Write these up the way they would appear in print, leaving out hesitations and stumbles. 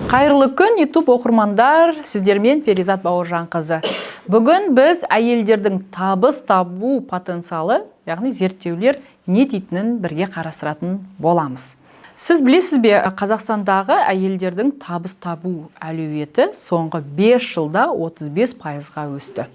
Қайырлы күн, YouTube оқырмандар, сіздермен Перизат Бауыржанқызы. Бүгін біз әйелдердің табыс табу потенциалы, яғни зерттеулер не дейтінін бірге қарастыратын боламыз. Сіз білесіз бе, Қазақстандағы әйелдердің табыс табу әлеуеті соңғы 5 жылда 35%-ға өсті.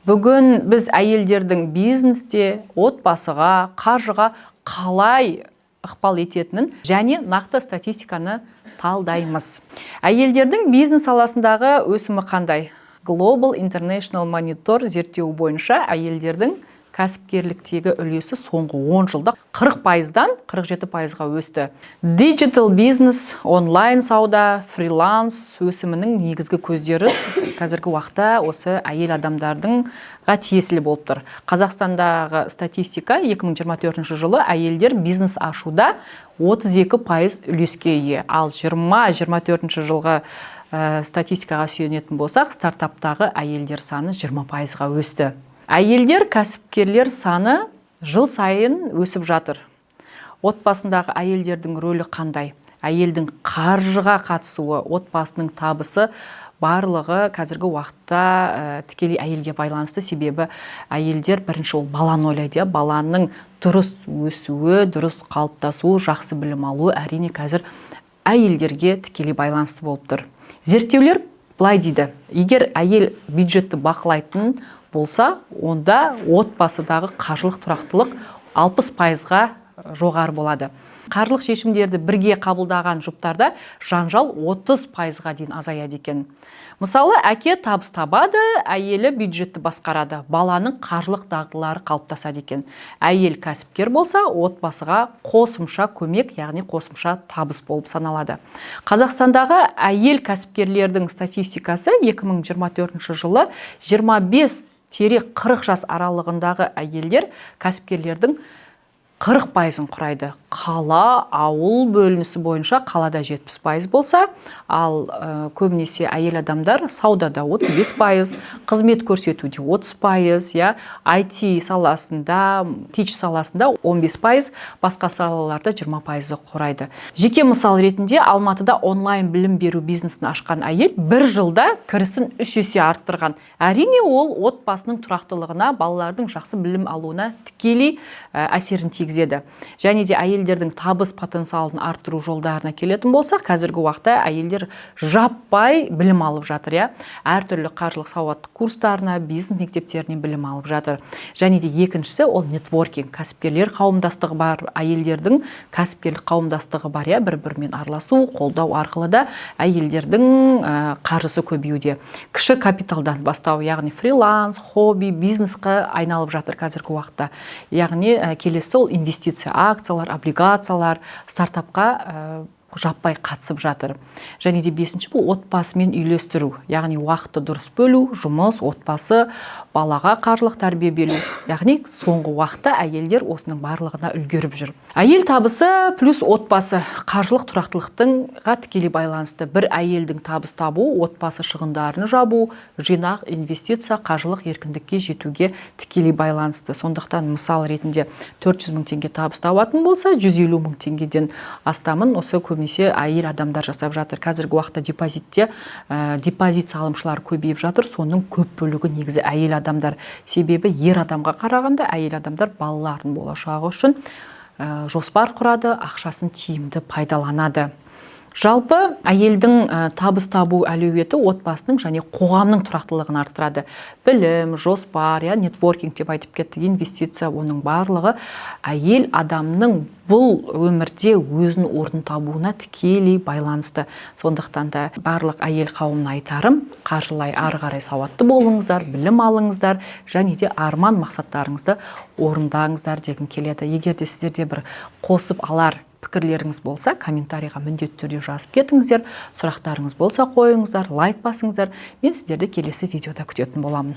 Бүгін біз әйелдердің бизнесте, отбасыға, қаржыға қалай ықпал ететінін және нақты статистиканы талдаймыз. Әйелдердің бизнес саласындағы өсімі қандай? Global International Monitor зерттеуі бойынша әйелдердің кәсіпкерліктегі үлесі соңғы 10 жылда 40%-дан 47%-ға өсті. Digital бизнес, онлайн сауда, фриланс өсімінің негізгі көздері қазіргі уақытта осы әйел адамдардың тиесілі болып тұр. Қазақстандағы статистика 2024 жылы әйелдер бизнес ашуда 32% үлеске ие. Ал 2024 жылғы статистикаға сүйенетін болсақ, стартаптағы әйелдер саны 20%-ға өсті. Әйелдер кәсіпкерлер саны жыл сайын өсіп жатыр. Отбасындағы әйелдердің рөлі қандай? Әйелдің қаржыға қатысуы, отбасының табысы барлығы қазіргі уақытта тікелей әйелге байланысты, себебі әйелдер бірінші ол баланы ойлайды, баланың дұрыс өсуі, дұрыс қалыптасуы, жақсы білім алуы әрине қазір әйелдерге тікелей байланысты болып тұр. Зерттеулер былай дейді: егер әйел бюджетті бақылайтын болса, онда отбасыдағы қаржылық тұрақтылық 60%-ға жоғары болады. Қаржылық шешімдерді бірге қабылдаған жұптарда жанжал 30%-ға дейін азаяды екен. Мысалы, әке табыс табады, әйелі бюджетті басқарады, баланың қаржылық дағдылары қалыптасады екен. Әйел кәсіпкер болса, отбасыға қосымша көмек, яғни қосымша табыс болып саналады. Қазақстандағы әйел кәсіпкерлердің статистикасы 2024 жылы 25-40 жас аралығындағы әйелдер кәсіпкерлердің 40%-ын құрайды. Қала, ауыл бөлінісі бойынша қалада 70% болса, ал көбінесе әйел адамдар саудада 35%, қызмет көрсетуде 30%, IT саласында, teach саласында 15%, басқа салаларда 20%-ы құрайды. Жеке мысал ретінде Алматыда онлайн білім беру бизнесін ашқан әйел 1 жылда кірісін 3 есе арттырған. Әрине ол отбасының тұрақтылығына, балалардың жақсы білім алуына тікелей әсерін тигізеді. Және де әйелдердің табыс потенциалын арттыру жолдарына келетін болсақ, қазіргі уақытта әйелдер жаппай білім алып жатыр, әртүрлі қаржылық сауаттық курстарына, бизнес мектептеріне білім алып жатыр. Және де екіншісі ол нетворкинг, кәсіпкерлер қауымдастығы бар, әйелдердің кәсіпкерлік қауымдастығы бар, бір-бірімен араласу, қолдау арқылы да әйелдердің қаржысы көбеюде. Кіші капиталдан бастау, яғни фриланс, хобби, бизнесқа айналып жатыр қазіргі уақытта. Яғни келесі ол инвестиция, акциялар, облигациялар, стартапқа жаппай қатысып жатыр. Және де 5-ші бұл отбасымен үйлестіру, яғни уақытты дұрыс бөлу, жұмыс, отбасы, балаға қаржылық тәрбие беру. Яғни соңғы уақытта әйелдер осының барлығына үлгеріп жүр. Әйел табысы плюс отбасы қаржылық тұрақтылықтыңға тікелей байланысты. Бір әйелдің табыс табу, отбасы шығындарын жабу, жинақ, инвестиция, қаржылық еркіндікке жетуге тікелей байланысты. Сондықтан мысал ретінде 400 000 теңге табыс табатын болса, 150 000 теңгеден астамын осы көбінесе әйел адамдар жасап жатыр. Қазіргі уақытта депозитте депозит салымшылар көбейіп жатыр. Соның көп бөлігі негізі әйел адамдар. Себебі ер адамға қарағанда әйел адамдар балалардың болашағы үшін жоспар құрады, ақшасын тиімді пайдаланады. Жалпы әйелдің табыс табу әлеуеті отбасының және қоғамның тұрақтылығын арттырады. Білім, жоспар, нетворкинг деп айтып кеттік, инвестиция, оның барлығы әйел адамның бұл өмірде өзін орнын табуына тікелей байланысты. Сондықтан да барлық әйел қауымына айтарым, қаржылай ары қарай сауатты болыңыздар, білім алыңыздар, және де арман мақсаттарыңызды орындаңыздар дегім келеді. Егер де сіздерде бір қосып алар пікірлеріңіз болса, комментарийға міндетті түрде жазып кетіңіздер. Сұрақтарыңыз болса қойыңыздар, лайк басыңыздар. Мен сіздерді келесі видеода күтетін боламын.